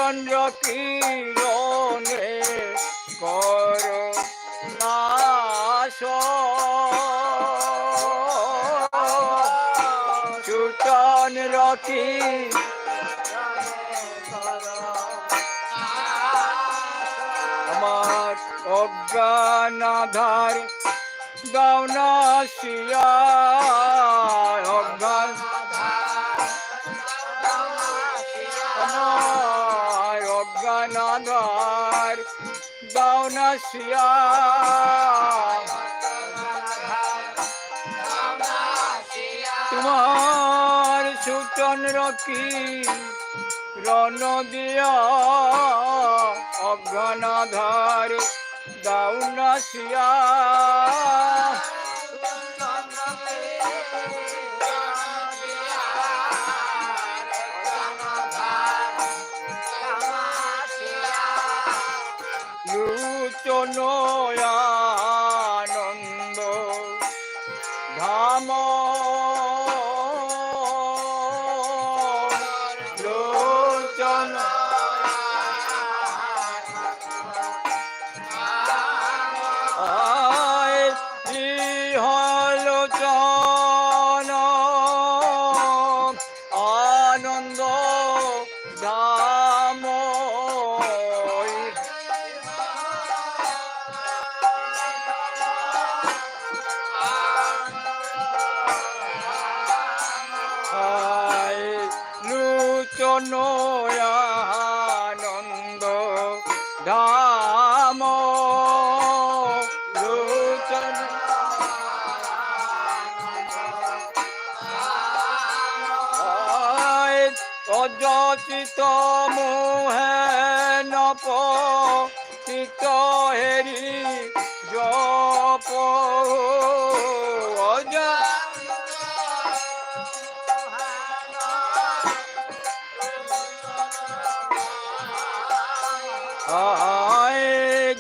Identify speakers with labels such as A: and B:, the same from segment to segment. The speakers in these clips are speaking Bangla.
A: চন্দ্র কিরণে কর নাশ চন্দ্র কি আমার অজ্ঞানাধার গাওনা শিয়া অজ্ঞান অজ্ঞানাধার গাওনা শিয়া তোমার সুচন্দ্র কি রণ দিয়া অজ্ঞানাধার গাওনা শিয়া লোচন আনন্দ ধাম লোচন লোচন আনন্দ ধাম লোচন আনন্দ ধাম লোচন অযচিত মোহে নপ চিত হেরি জপ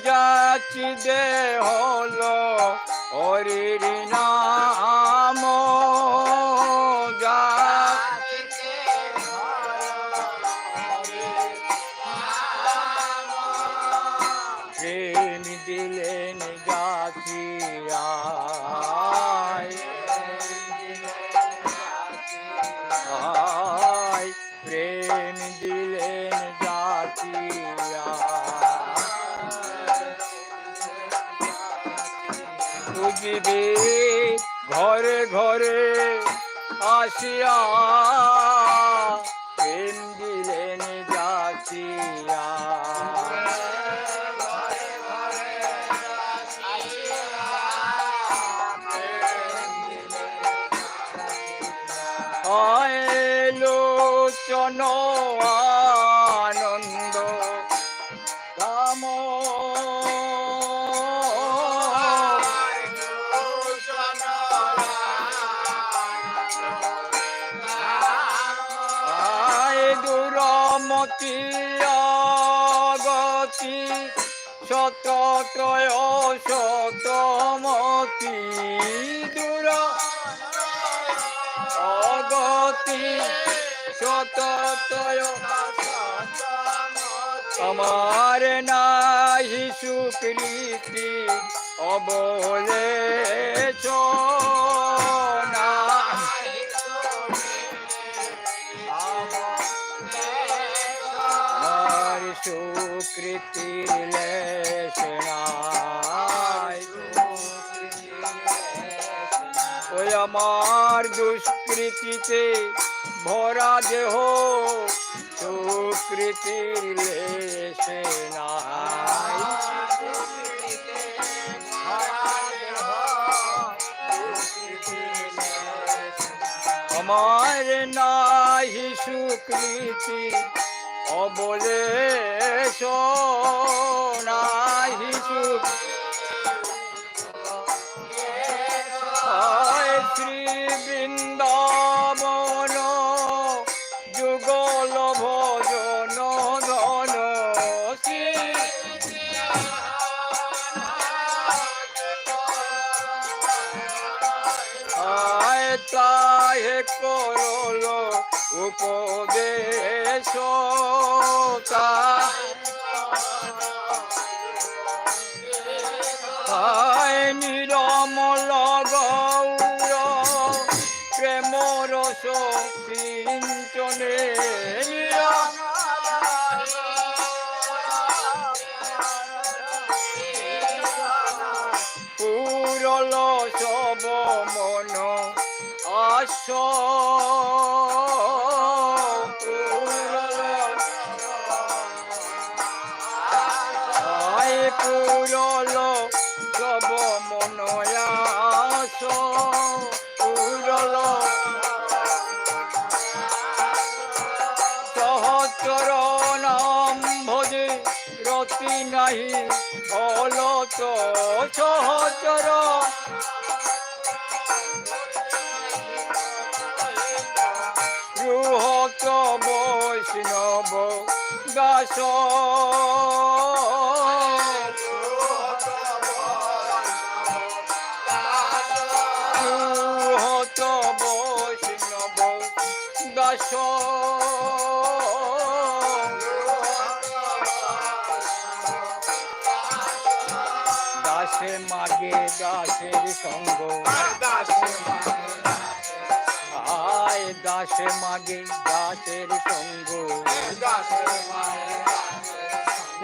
A: যাচি দে হলো হরির নাম প্রেম দিলেন যাচিয়া প্রেম দিলেন যাচিয়া বুঝিবে ঘরে ঘরে আসিয়া প্রেম দিলেন যাচিয়া লোচন আনন্দ ধাম দুরমতি গতি শতত্রয় শতমতি দূর অগতি শতত্রয় আমার নাহি সুকৃতি অবলে না আমার সুকৃতি লেশনায় ওই আমার দুষ্কৃতিতে ভরা দেহ সুকৃতির লেশনায় আমার নাহি সুকৃতি অবলে নাহি সুখ শ্রী বৃন্দাবন যুগল ভজন ধন শ্রী তাহে করল উপদেশ নিরমল গৌর প্রেম রস সিঞ্চনে পুরল সব মন আস পুরল সব মন আস পুরল সহচর নাম ভজে রতি নাহি ফলত সহচর বৃহৎ বৈষ্ণব দাস বৃহৎ বৈষ্ণব দাস দাসে মাগে দাসের সঙ্গ আয় দাসে মাগে দাসের সঙ্গ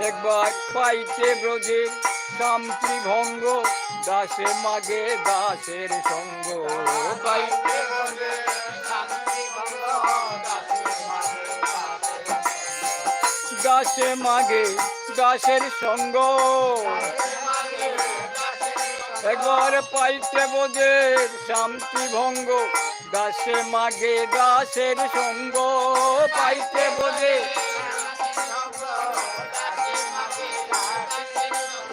A: একবার পাইতে ব্রজের শান্তি ভঙ্গ দাসে মাগে দাসের সঙ্গ পাইতে দাসে মাগে দাসের সঙ্গ একবার পাইতে বোঝের শান্তি ভঙ্গ দাসে মাগে দাসের সঙ্গ পাইতে বোঝে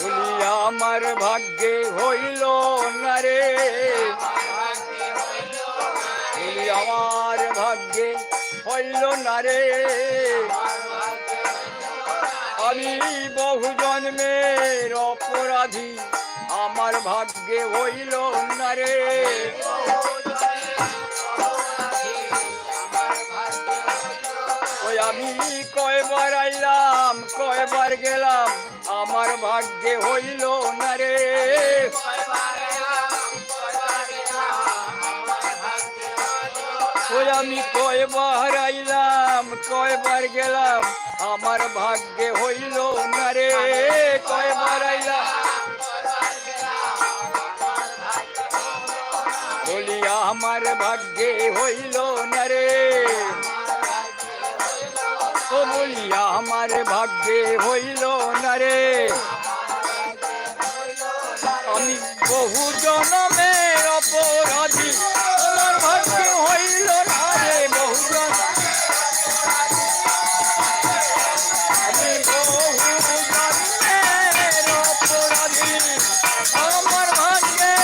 A: বলি আমার ভাগ্যে হইল না রে বলি আমার ভাগ্যে হইল না রে আমি বহু জন্মের অপরাধী আমার ভাগ্যে হইল না রে ওই আমি কয়বার আইলাম কয়বার গেলাম আমার ভাগ্যে হইল না রে ওই আমি কয়বার আইলাম কয়বার গেলাম আমার ভাগ্যে হইল না রে কয়বার আইলাম বলি আমার ভাগ্যে হইল না রে ও বলি আমার ভাগ্যে হইল না রে আমি বহু জনমের অপরাধী আমার ভাগ্যে হইল না রে বহু জন আমি বহু জন্মের অপরাধী আমার ভাগ্যে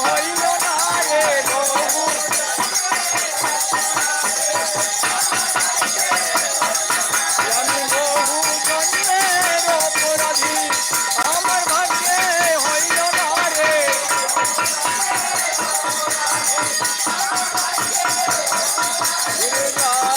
A: হইল না রে বহু আমি বহু জন্মের অপরাধী আমার ভাগ্যে হইল না রে রাম